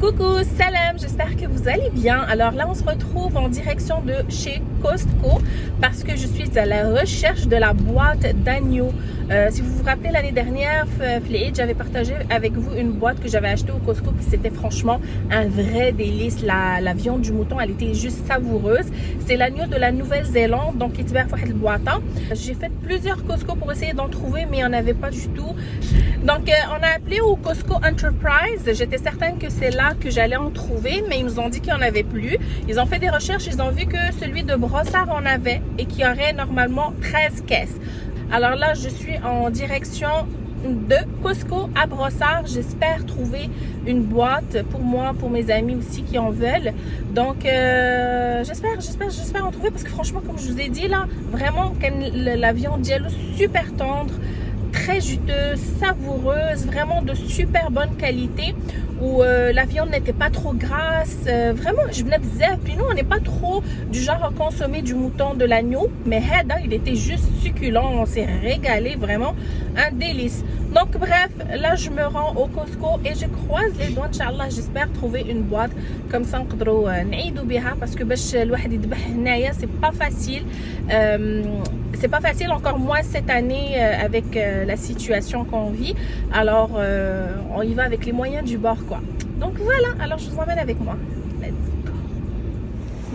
Coucou, salam, j'espère que vous allez bien. Alors là, on se retrouve en direction de chez Costco parce que je suis à la recherche de la boîte d'agneau. Si vous vous rappelez, l'année dernière, j'avais partagé avec vous une boîte que j'avais achetée au Costco, puis c'était franchement un vrai délice. La viande du mouton, elle était juste savoureuse. C'est l'agneau de la Nouvelle-Zélande, donc il est fait le boîte. J'ai fait plusieurs Costco pour essayer d'en trouver, mais il n'y en avait pas du tout. Donc, on a appelé au Costco Enterprise. J'étais certaine que c'est là que j'allais en trouver, mais ils nous ont dit qu'il n'y en avait plus. Ils ont fait des recherches, ils ont vu que celui de Brossard en avait et qu'il y aurait normalement 13 caisses. Alors là, je suis en direction de Costco à Brossard. J'espère trouver une boîte pour moi, pour mes amis aussi qui en veulent. Donc, j'espère en trouver parce que franchement, comme je vous ai dit là, vraiment, la viande yellow super tendre, très juteuse, savoureuse, vraiment de super bonne qualité, où la viande n'était pas trop grasse, vraiment je me disais, puis nous on n'est pas trop du genre à consommer du mouton, de l'agneau, mais Heda il était juste succulent, on s'est régalé, vraiment un délice. Donc bref, là je me rends au Costco et je croise les doigts, Inch'Allah, j'espère trouver une boîte comme ça نقدروا نعيدوا بها parce que باش الواحد يذبح هنايا c'est pas facile. C'est pas facile, encore moins cette année avec la situation qu'on vit. Alors, on y va avec les moyens du bord, quoi. Donc voilà, alors je vous emmène avec moi. Let's go.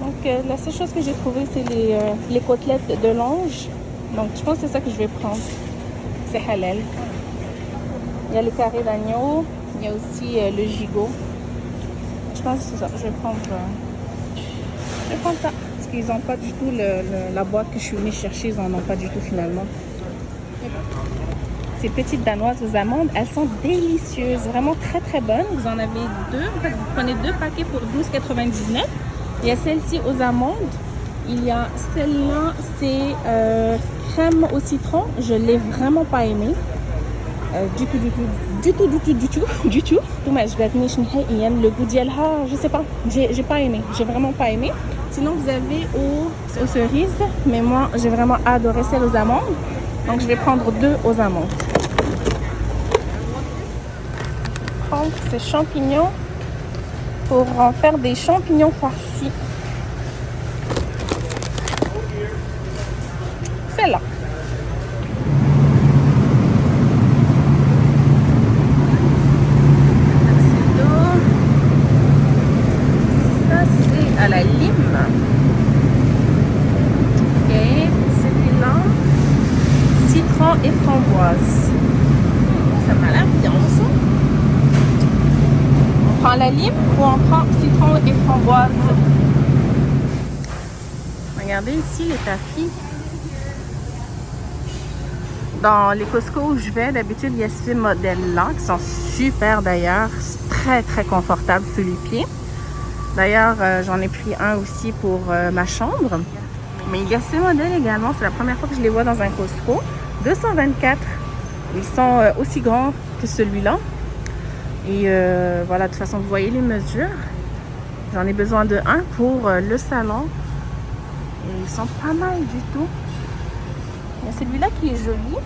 Donc, la seule chose que j'ai trouvée, c'est les côtelettes de l'ange. Donc, je pense que c'est ça que je vais prendre. C'est halal. Il y a les carrés d'agneau. Il y a aussi le gigot. Je pense que c'est ça. Je vais prendre ça. Ils n'ont pas du tout la boîte que je suis venue chercher, ils n'en ont pas du tout finalement. Ces petites danoises aux amandes, elles sont délicieuses, vraiment très très bonnes. Vous en avez deux, en fait vous prenez deux paquets pour 12,99. Il y a celle-ci aux amandes, il y a celle-là, c'est crème au citron, je ne l'ai vraiment pas aimée. Du tout. Le goût d'yelha, je sais pas, j'ai pas aimé, j'ai vraiment pas aimé. Sinon vous avez aux cerises, mais moi j'ai vraiment adoré celle aux amandes, donc je vais prendre deux aux amandes. Prendre ces champignons pour en faire des champignons farcis. Celle-là. À la lime. Ok, celui-là, citron et framboise. Ça m'a l'air bien ça. On prend la lime ou on prend citron et framboise? Regardez ici les tafis. Dans les Costco où je vais, d'habitude il y a ces modèles-là qui sont super d'ailleurs, très très confortables sous les pieds. D'ailleurs, j'en ai pris un aussi pour ma chambre. Mais il y a ces modèles également. C'est la première fois que je les vois dans un Costco. 224. Ils sont aussi grands que celui-là. Et voilà, de toute façon, vous voyez les mesures. J'en ai besoin de un pour le salon. Et ils sont pas mal du tout. Il y a celui-là qui est joli.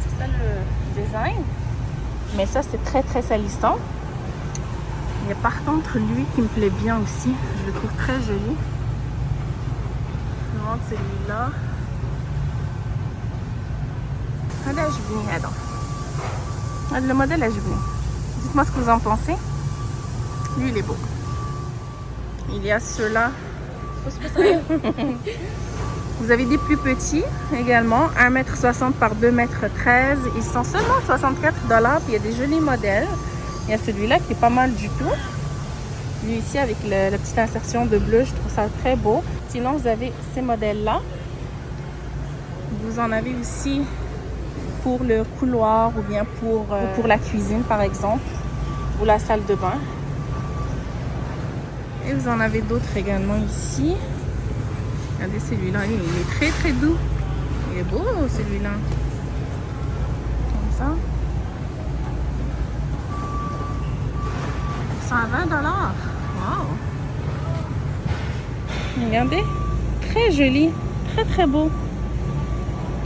C'est ça le design. Mais ça, c'est très très salissant. Il y a par contre lui qui me plaît bien aussi, je le trouve très joli. Je vous montre celui-là. Le modèle est joli. Dites-moi ce que vous en pensez. Lui il est beau. Il y a ceux-là. Vous avez des plus petits également, 1,60 m par 2,13 m. Ils sont seulement 64 $, puis il y a des jolis modèles. Il y a celui-là qui est pas mal du tout. Lui ici avec la petite insertion de bleu, je trouve ça très beau. Sinon vous avez ces modèles-là. Vous en avez aussi pour le couloir ou bien pour la cuisine par exemple. Ou la salle de bain. Et vous en avez d'autres également ici. Regardez celui-là, il est très très doux. Il est beau celui-là. Comme ça. À 20 $. Wow. Regardez, très joli, très très beau.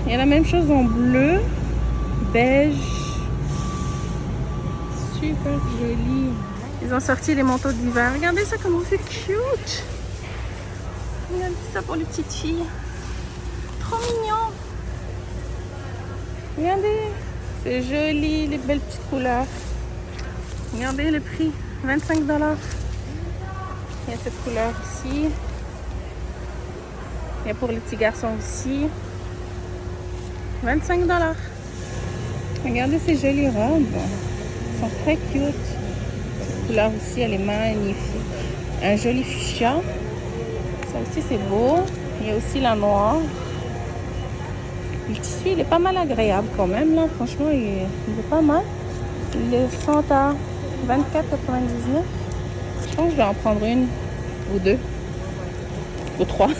Il y a la même chose en bleu, beige, super joli. Ils ont sorti les manteaux d'hiver. Regardez ça, comment c'est cute. Regardez ça pour les petites filles. Trop mignon. Regardez, c'est joli, les belles petites couleurs. Regardez le prix, 25 $. Il y a cette couleur ici. Il y a pour les petits garçons aussi. 25 $. Regardez ces jolies robes. Elles sont très cute. Cette couleur aussi, elle est magnifique. Un joli fuchsia. Ça aussi, c'est beau. Il y a aussi la noire. Le tissu, il est pas mal agréable quand même. Là. Franchement, il est pas mal. Les sont à 24,99 $. Je pense que je vais en prendre une ou deux. Ou trois.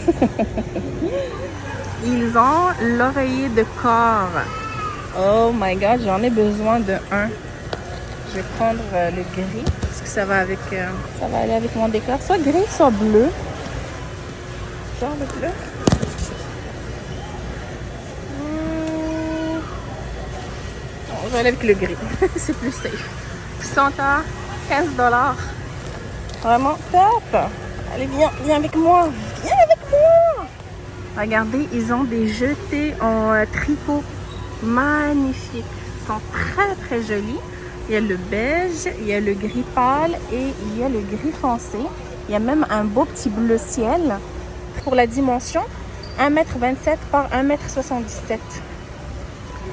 Ils ont l'oreiller de corps. Oh my god, j'en ai besoin de un. Je vais prendre le gris parce que ça va avec, ça va aller avec mon décor. Soit gris, soit bleu. Genre de bleu. On va aller avec le gris. C'est plus safe. Ils sont à 15 $. Vraiment top. Allez, viens avec moi. Viens avec moi. Regardez, ils ont des jetés en tricot. Magnifiques. Ils sont très très jolis. Il y a le beige, il y a le gris pâle et il y a le gris foncé. Il y a même un beau petit bleu ciel. Pour la dimension, 1,27 m par 1,77 m.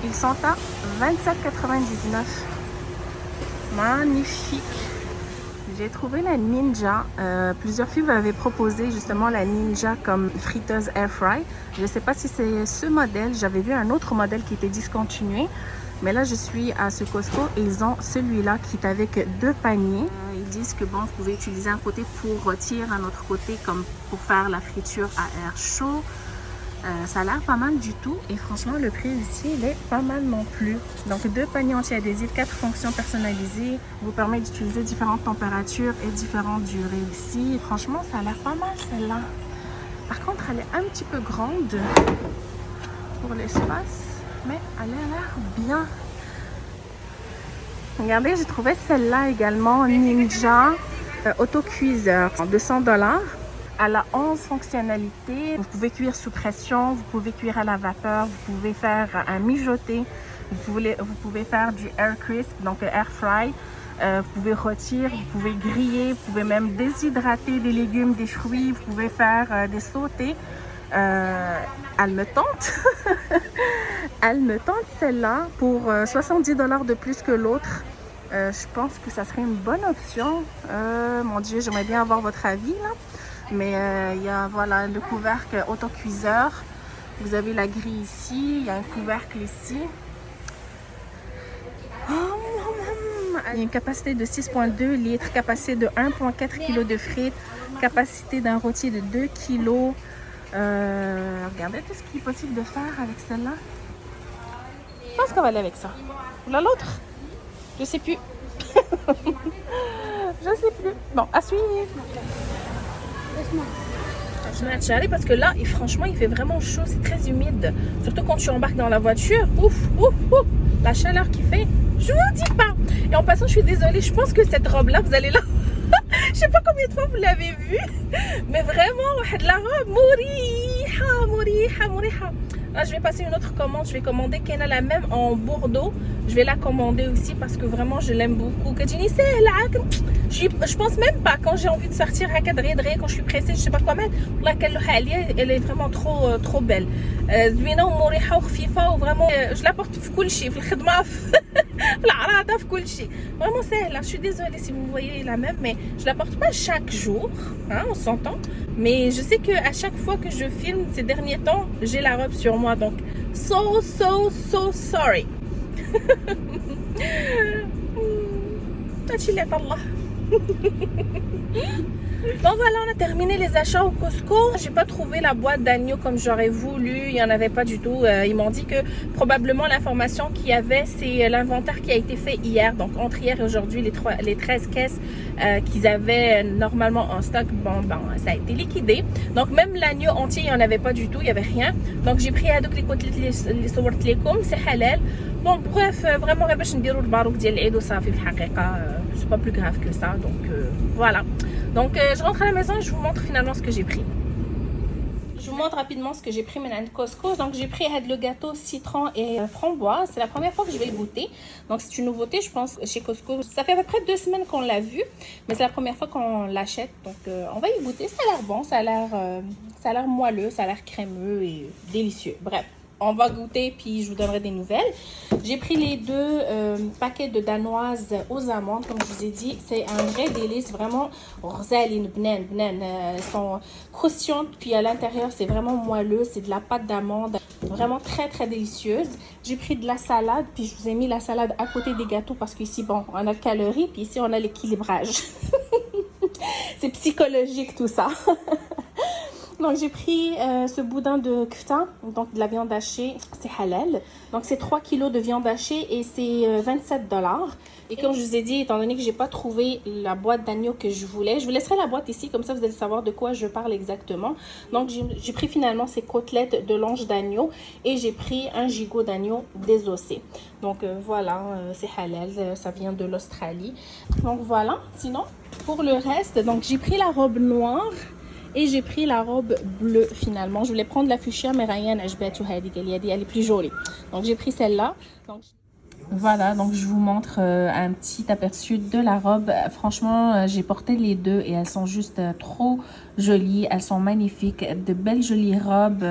Ils sont à 27,99 $. Magnifique. J'ai trouvé la Ninja. Plusieurs filles m'avaient proposé justement la Ninja comme friteuse air fry. Je ne sais pas si c'est ce modèle. J'avais vu un autre modèle qui était discontinué. Mais là, je suis à ce Costco et ils ont celui-là qui est avec 2 paniers. Ils disent que bon, vous pouvez utiliser un côté pour rôtir, un autre côté comme pour faire la friture à air chaud. Ça a l'air pas mal du tout et franchement le prix ici il est pas mal non plus. Donc 2 paniers anti-adhésifs, 4 fonctions personnalisées, vous permet d'utiliser différentes températures et différentes durées ici. Franchement ça a l'air pas mal celle-là. Par contre elle est un petit peu grande pour l'espace, mais elle a l'air bien. Regardez, j'ai trouvé celle-là également, Ninja autocuiseur, 200 $. Elle a 11 fonctionnalités. Vous pouvez cuire sous pression, vous pouvez cuire à la vapeur, vous pouvez faire un mijoté, vous pouvez faire du air crisp, donc air fry. Vous pouvez rôtir, vous pouvez griller, vous pouvez même déshydrater des légumes, des fruits, vous pouvez faire des sautés. Elle me tente. Elle me tente celle-là pour 70 $ de plus que l'autre. Je pense que ça serait une bonne option. Mon Dieu, j'aimerais bien avoir votre avis là. Mais il y a voilà, le couvercle autocuiseur. Vous avez la grille ici. Il y a un couvercle ici. Il y a une capacité de 6,2 litres. Capacité de 1,4 kg de frites. Capacité d'un rôti de 2 kg. Regardez tout ce qui est possible de faire avec celle-là. Je pense qu'on va aller avec ça. Ou l'autre? Je sais plus. Je sais plus. Bon, à suivre. Je vais aller parce que là, franchement, il fait vraiment chaud, c'est très humide. Surtout quand tu embarques dans la voiture. Ouf, ouf, ouf. La chaleur qu'il fait, je vous dis pas. Et en passant, je suis désolée, je pense que cette robe-là, vous allez là. Je sais pas combien de fois vous l'avez vue. Mais vraiment, la robe, mouriha. Là, je vais passer une autre commande. Je vais commander qu'elle a la même en Bordeaux. Je vais la commander aussi parce que vraiment, je l'aime beaucoup. Je pense même pas quand j'ai envie de sortir à quand je suis pressée, je sais pas quoi mettre. Elle est vraiment trop belle. زوينة ومريحة وخفيفة وفريمون je la porte في كل شيء في الخدمة في العراضة في كل شيء. Vraiment سهلة. Je suis désolée si vous voyez la même, mais je la porte pas chaque jour, hein, on s'entend. Mais je sais que à chaque fois que je filme ces derniers temps, j'ai la robe sur moi, donc so sorry. Bon voilà, on a terminé les achats au Costco. J'ai pas trouvé la boîte d'agneau comme j'aurais voulu. Il y en avait pas du tout. Ils m'ont dit que probablement l'information qu'il y avait, c'est l'inventaire qui a été fait hier. Donc entre hier et aujourd'hui, les 13 caisses qu'ils avaient normalement en stock, bon, ça a été liquidé. Donc même l'agneau entier, il n'y en avait pas du tout. Il n'y avait rien. Donc j'ai pris à les c'est halal. Bon, bref, vraiment, c'est pas plus grave que ça. Donc, voilà. Donc, je rentre à la maison et je vous montre finalement ce que j'ai pris. Je vous montre rapidement ce que j'ai pris maintenant de Costco. Donc, j'ai pris le gâteau citron et framboise. C'est la première fois que je vais le goûter. Donc, c'est une nouveauté, je pense, chez Costco. Ça fait à peu près 2 semaines qu'on l'a vu. Mais c'est la première fois qu'on l'achète. Donc, on va y goûter. Ça a l'air bon. Ça a l'air moelleux. Ça a l'air crémeux et délicieux. Bref. On va goûter puis je vous donnerai des nouvelles. J'ai pris les 2 paquets de danoises aux amandes. Comme je vous ai dit, c'est un vrai délice. Vraiment, elles sont croustillantes. Puis à l'intérieur, c'est vraiment moelleux. C'est de la pâte d'amande. Vraiment très, très délicieuse. J'ai pris de la salade. Puis je vous ai mis la salade à côté des gâteaux. Parce qu'ici, bon, on a le calories. Puis ici, on a l'équilibrage. C'est psychologique tout ça. Donc, j'ai pris ce boudin de kfta, donc de la viande hachée, c'est halal. Donc, c'est 3 kilos de viande hachée et c'est 27 $. Et comme je vous ai dit, étant donné que j'ai pas trouvé la boîte d'agneau que je voulais, je vous laisserai la boîte ici, comme ça vous allez savoir de quoi je parle exactement. Donc, j'ai pris finalement ces côtelettes de longe d'agneau et j'ai pris un gigot d'agneau désossé. Donc, voilà, c'est halal, ça vient de l'Australie. Donc, voilà. Sinon, pour le reste, donc j'ai pris la robe noire. Et j'ai pris la robe bleue finalement. Je voulais prendre la fuchsia, mais Ryan, elle est plus jolie. Donc j'ai pris celle-là. Voilà, donc je vous montre un petit aperçu de la robe. Franchement, j'ai porté les 2 et elles sont juste trop jolies. Elles sont magnifiques. De belles jolies robes,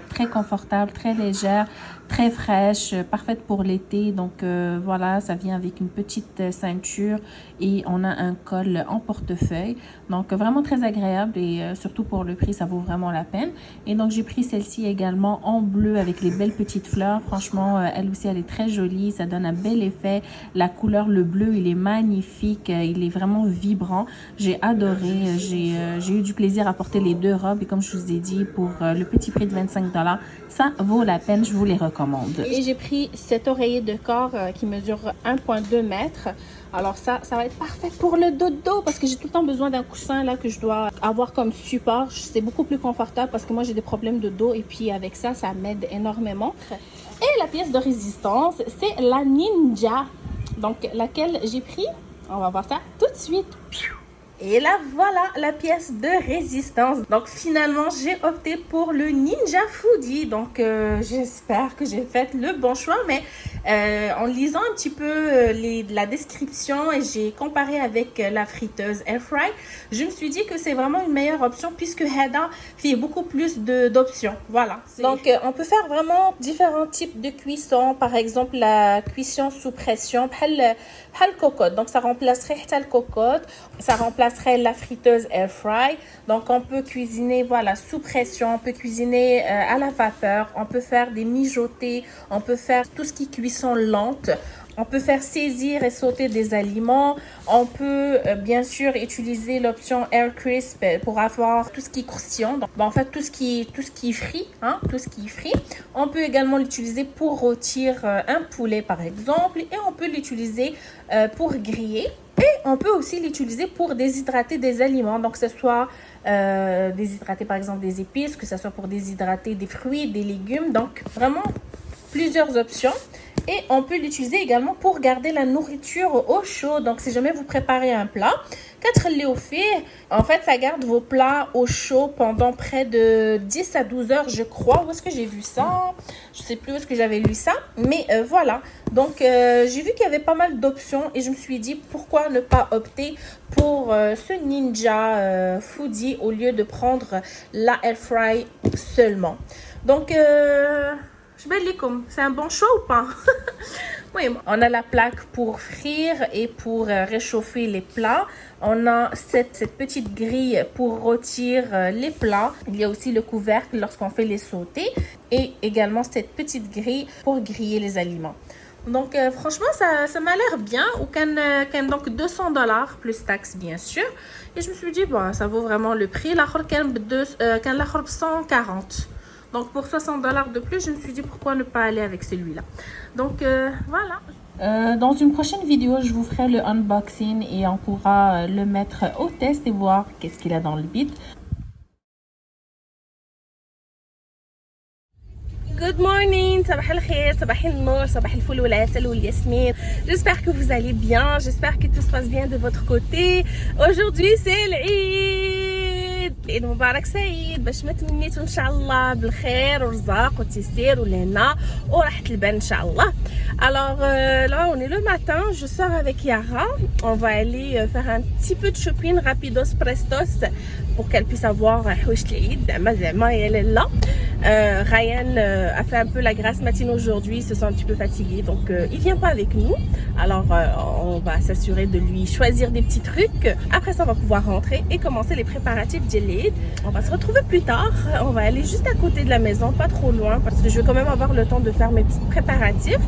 très confortables, très légères, très fraîches, parfaites pour l'été. Donc voilà, ça vient avec une petite ceinture et on a un col en portefeuille. Donc vraiment très agréable et surtout pour le prix, ça vaut vraiment la peine. Et donc j'ai pris celle-ci également en bleu avec les belles petites fleurs. Franchement, elle aussi, elle est très jolie. Ça donne un bel effet. La couleur, le bleu, il est magnifique. Il est vraiment vibrant. J'ai adoré. J'ai eu du plaisir à porter les 2 robes. Et comme je vous ai dit, pour le petit prix de 25 $, ça vaut la peine. Je vous les recommande. Et j'ai pris cet oreiller de corps qui mesure 1,2 mètres. Alors ça va être parfait pour le dodo parce que j'ai tout le temps besoin d'un coussin là que je dois avoir comme support. C'est beaucoup plus confortable parce que moi j'ai des problèmes de dos et puis avec ça, ça m'aide énormément. Et la pièce de résistance, c'est la Ninja. Donc laquelle j'ai pris, on va voir ça tout de suite. Et là, voilà la pièce de résistance. Donc, finalement, j'ai opté pour le Ninja Foodi. Donc, j'espère que j'ai fait le bon choix. Mais en lisant un petit peu la description et j'ai comparé avec la friteuse Air Fry, je me suis dit que c'est vraiment une meilleure option puisque Heda fait beaucoup plus d'options. Voilà. Donc, on peut faire vraiment différents types de cuisson. Par exemple, la cuisson sous pression, le cocotte. Donc, ça remplacerait le cocotte. Ça remplacerait la friteuse air fry. Donc on peut cuisiner voilà sous pression, on peut cuisiner à la vapeur, on peut faire des mijotés, on peut faire tout ce qui est cuisson lente. On peut faire saisir et sauter des aliments. On peut bien sûr utiliser l'option Air Crisp pour avoir tout ce qui est croustillant. Donc, en fait, tout ce qui est frit, hein, tout ce qui est frit. On peut également l'utiliser pour rôtir un poulet par exemple. Et on peut l'utiliser pour griller. Et on peut aussi l'utiliser pour déshydrater des aliments. Donc, que ce soit déshydrater par exemple des épices, que ce soit pour déshydrater des fruits, des légumes. Donc, vraiment plusieurs options. Et on peut l'utiliser également pour garder la nourriture au chaud. Donc, si jamais vous préparez un plat, en fait, ça garde vos plats au chaud pendant près de 10 à 12 heures, je crois. Où est-ce que j'ai vu ça? Je ne sais plus où est-ce que j'avais lu ça. Mais voilà. Donc, j'ai vu qu'il y avait pas mal d'options et je me suis dit, pourquoi ne pas opter pour ce Ninja Foodi au lieu de prendre la Air Fry seulement. Donc, c'est un bon choix ou pas? Oui, on a la plaque pour frire et pour réchauffer les plats. On a cette petite grille pour rôtir les plats. Il y a aussi le couvercle lorsqu'on fait les sautés. Et également cette petite grille pour griller les aliments. Donc, franchement, ça m'a l'air bien. Donc, 200 $ plus taxes, bien sûr. Et je me suis dit, bon, ça vaut vraiment le prix. La 140. Donc, pour 60 $ de plus, je me suis dit pourquoi ne pas aller avec celui-là. Donc, voilà. Dans une prochaine vidéo, je vous ferai le unboxing et on pourra le mettre au test et voir qu'est-ce qu'il a dans le bit. Good morning, صباح الخير, صباح النور, صباح الفل والعسل والياسمين. J'espère que vous allez bien, j'espère que tout se passe bien de votre côté. Aujourd'hui c'est العيد. عيد مبارك سعيد باش ما تمنيتو ان شاء الله بالخير والرزاق والتيسير والهنا وراحة البال ان شاء الله. Alors là on est le matin, je sors avec Yara, on va aller faire un petit peu de shopping rapidos prestos pour qu'elle puisse avoir حوايج العيد زعما elle est là. Ryan a fait un peu la grasse matinée aujourd'hui, il se sent un petit peu fatigué, donc il vient pas avec nous. Alors on va s'assurer de lui choisir des petits trucs. Après ça on va pouvoir rentrer et commencer les préparatifs d'Elid. On va se retrouver plus tard, on va aller juste à côté de la maison, pas trop loin, parce que je vais quand même avoir le temps de faire mes petits préparatifs.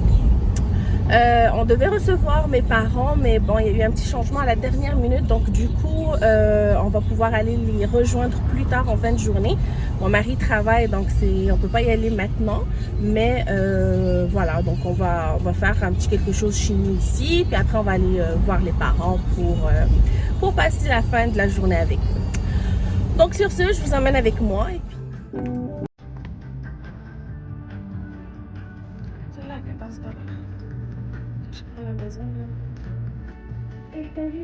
On devait recevoir mes parents, mais bon, il y a eu un petit changement à la dernière minute, donc du coup, on va pouvoir aller les rejoindre plus tard en fin de journée. Mon mari travaille, donc on peut pas y aller maintenant, mais voilà, donc on va faire un petit quelque chose chez nous ici, puis après on va aller voir les parents pour passer la fin de la journée avec eux. Donc sur ce, je vous emmène avec moi et puis... C'est là, 14 $. Je prends la maison là. Et t'as vu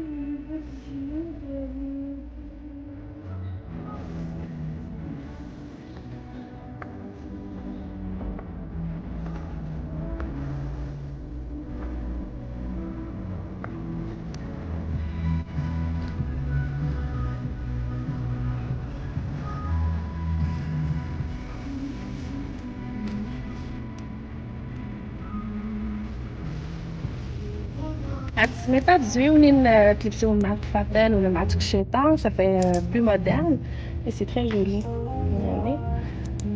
هاد السميطات زويونين تلبسيهم مع الفطان ولا مع الشيطان صافي بلو مودرن et c'est très joli. Regardez.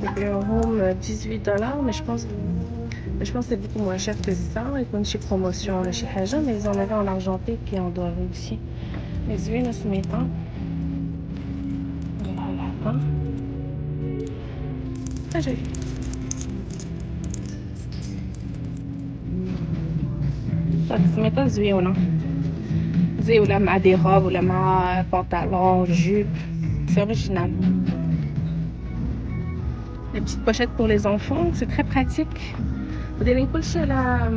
تبيعوهم $18 mais je pense que c'est beaucoup moins cher que ça. يكون شي promotion ولا شي حاجة, mais ils en avaient en argenté et en doré aussi. Mais زوينة السميطة. Voilà. Très joli. هاد السميطة زويونة. زي مع des robes ولا مع pantalon, jupe. C'est original. Les petites pochettes pour les enfants, c'est très pratique. ودايرين كلشي على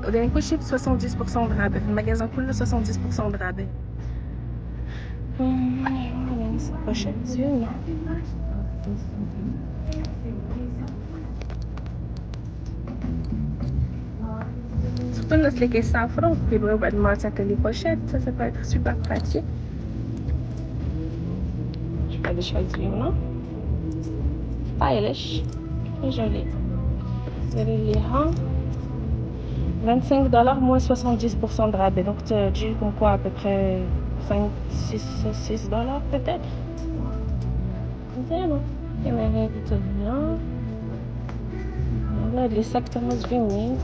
ودايرين كلشي ب 70% de rabais. في المغازان كله 70% de rabais. Cette pochette زوينة. Surtout الناس اللي كيسافروا كيبغيو بعد المرات هكا لي بوشيت, ça peut être super pratique. شوف هاد شحال زوينة. stylish. Très joli. دايرين ليها $25 moins 70% de rabais. Donc tu comme quoi à peu près 6 $ peut-être. زينة. كما هادي تبيان. هاد لي ساك تما زوينين.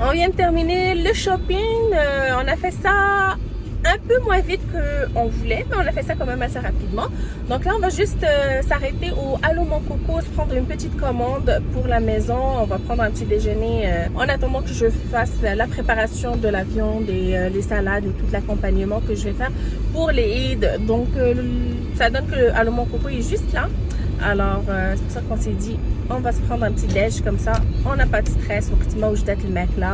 On vient de terminer le shopping, on a fait ça un peu moins vite qu'on voulait, mais on a fait ça quand même assez rapidement. Donc là on va juste s'arrêter au Allô Mon Coco, se prendre une petite commande pour la maison. On va prendre un petit déjeuner en attendant que je fasse la préparation de la viande et les salades et tout l'accompagnement que je vais faire pour les Eid. Donc ça donne que le Allô Mon Coco est juste là. Alors c'est pour ça qu'on s'est dit on va se prendre un petit déj comme ça, on n'a pas de stress. وقت وجدت الماكلة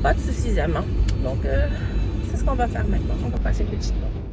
pas de suffisamment. Donc c'est ce qu'on va faire maintenant. On va passer une petite commande.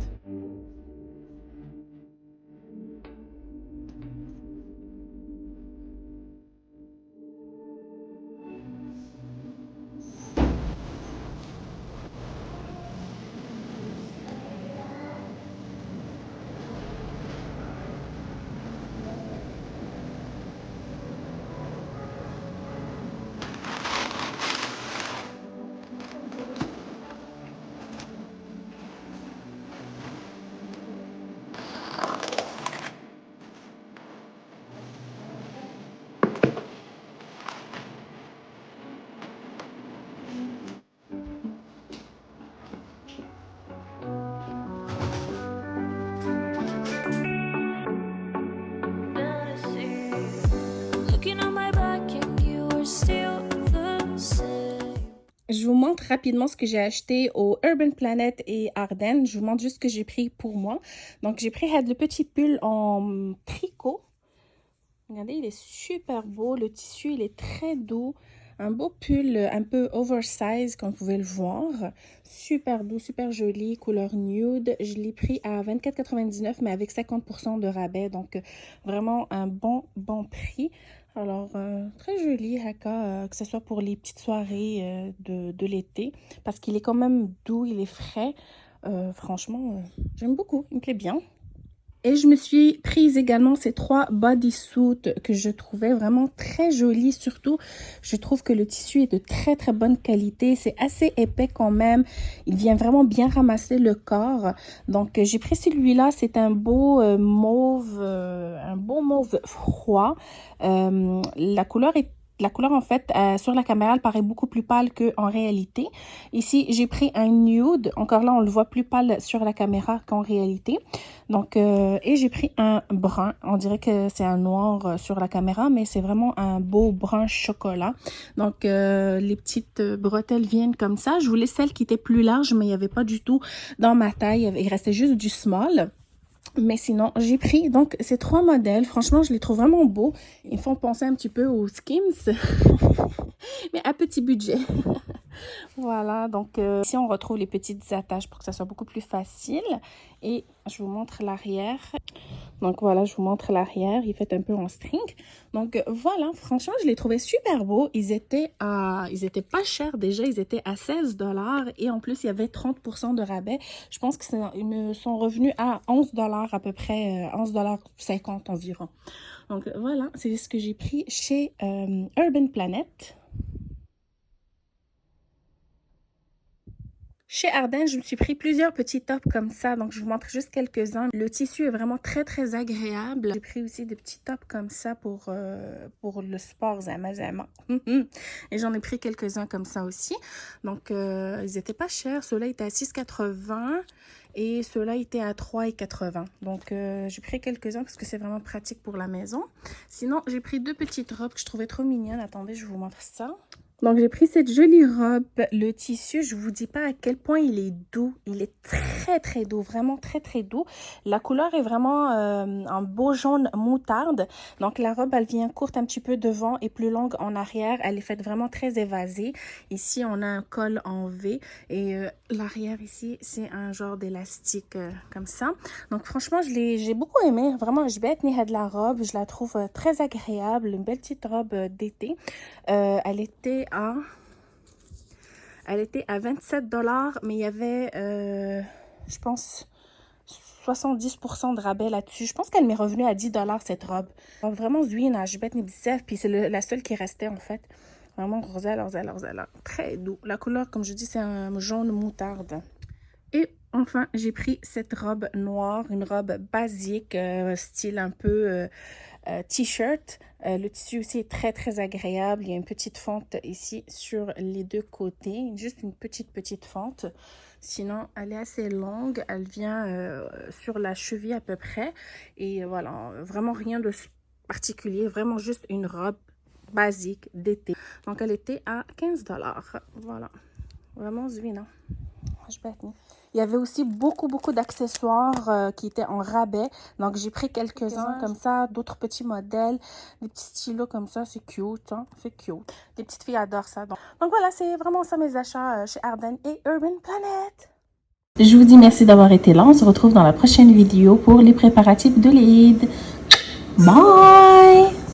rapidement ce que j'ai acheté au Urban Planet et Ardennes. Je vous montre juste ce que j'ai pris pour moi. Donc, j'ai pris le petit pull en tricot. Regardez, il est super beau. Le tissu, il est très doux. Un beau pull un peu oversize, comme vous pouvez le voir. Super doux, super joli, couleur nude. Je l'ai pris à 24,99 mais avec 50% de rabais. Donc, vraiment un bon prix. Alors, très joli haka, que ce soit pour les petites soirées de l'été. Parce qu'il est quand même doux, il est frais. Franchement, j'aime beaucoup, il me plaît bien. Et je me suis prise également ces 3 bodysuits que je trouvais vraiment très jolis. Surtout, je trouve que le tissu est de très bonne qualité. C'est assez épais quand même. Il vient vraiment bien ramasser le corps. Donc, j'ai pris celui-là. C'est un beau mauve froid. La couleur, en fait, sur la caméra, elle paraît beaucoup plus pâle qu'en réalité. Ici, j'ai pris un nude. Encore là, on le voit plus pâle sur la caméra qu'en réalité. Donc, et j'ai pris un brun. On dirait que c'est un noir sur la caméra, mais c'est vraiment un beau brun chocolat. Donc, les petites bretelles viennent comme ça. Je voulais celle qui était plus large, mais il n'y avait pas du tout dans ma taille. Il restait juste du small. Mais sinon, j'ai pris donc ces 3 modèles. Franchement, je les trouve vraiment beaux. Ils font penser un petit peu aux Skims, mais à petit budget. Voilà, donc ici on retrouve les petites attaches pour que ça soit beaucoup plus facile. Et je vous montre l'arrière. Donc voilà, je vous montre l'arrière. Il fait un peu en string. Donc voilà, franchement, je les trouvais super beaux. Ils étaient pas chers déjà. Ils étaient à 16 $. Et en plus, il y avait 30% de rabais. Je pense qu'ils me sont revenus à 11 $ à peu près, 11,50 $ environ. Donc voilà, c'est ce que j'ai pris chez Urban Planet. Chez Ardennes, je me suis pris plusieurs petits tops comme ça, donc je vous montre juste quelques-uns. Le tissu est vraiment très agréable. J'ai pris aussi des petits tops comme ça pour le sport zama. Et j'en ai pris quelques-uns comme ça aussi. Donc, ils n'étaient pas chers. Ceux-là étaient à 6,80 et ceux-là étaient à 3,80. Donc, j'ai pris quelques-uns parce que c'est vraiment pratique pour la maison. Sinon, j'ai pris 2 petites robes que je trouvais trop mignonnes. Attendez, je vous montre ça. Donc, j'ai pris cette jolie robe. Le tissu, je vous dis pas à quel point il est doux. Il est très doux, vraiment très doux. La couleur est vraiment un beau jaune moutarde. Donc, la robe, elle vient courte un petit peu devant et plus longue en arrière. Elle est faite vraiment très évasée. Ici, on a un col en V et l'arrière ici, c'est un genre d'élastique comme ça. Donc, franchement, j'ai beaucoup aimé. Vraiment, je vais tenir de la robe. Je la trouve très agréable. Une belle petite robe d'été. Elle était à 27 $, mais il y avait, je pense, 70% de rabais là-dessus. Je pense qu'elle m'est revenue à 10 $, cette robe. Donc, vraiment, zouina, je bête puis c'est la seule qui restait, en fait. Vraiment, roselle. Très doux. La couleur, comme je dis, c'est un jaune moutarde. Et enfin, j'ai pris cette robe noire, une robe basique, style un peu t-shirt. Le tissu aussi est très agréable. Il y a une petite fente ici sur les 2 côtés, juste une petite fente. Sinon, elle est assez longue. Elle vient sur la cheville à peu près. Et voilà, vraiment rien de particulier. Vraiment juste une robe basique d'été. Donc, elle était à 15 $. Voilà. Vraiment zouina. Il y avait aussi beaucoup d'accessoires qui étaient en rabais. Donc, j'ai pris quelques-uns comme ça, d'autres petits modèles, des petits stylos comme ça. C'est cute, hein? C'est cute. Les petites filles adorent ça. Donc voilà, c'est vraiment ça mes achats chez Ardennes et Urban Planet. Je vous dis merci d'avoir été là. On se retrouve dans la prochaine vidéo pour les préparatifs de l'Eid. Bye!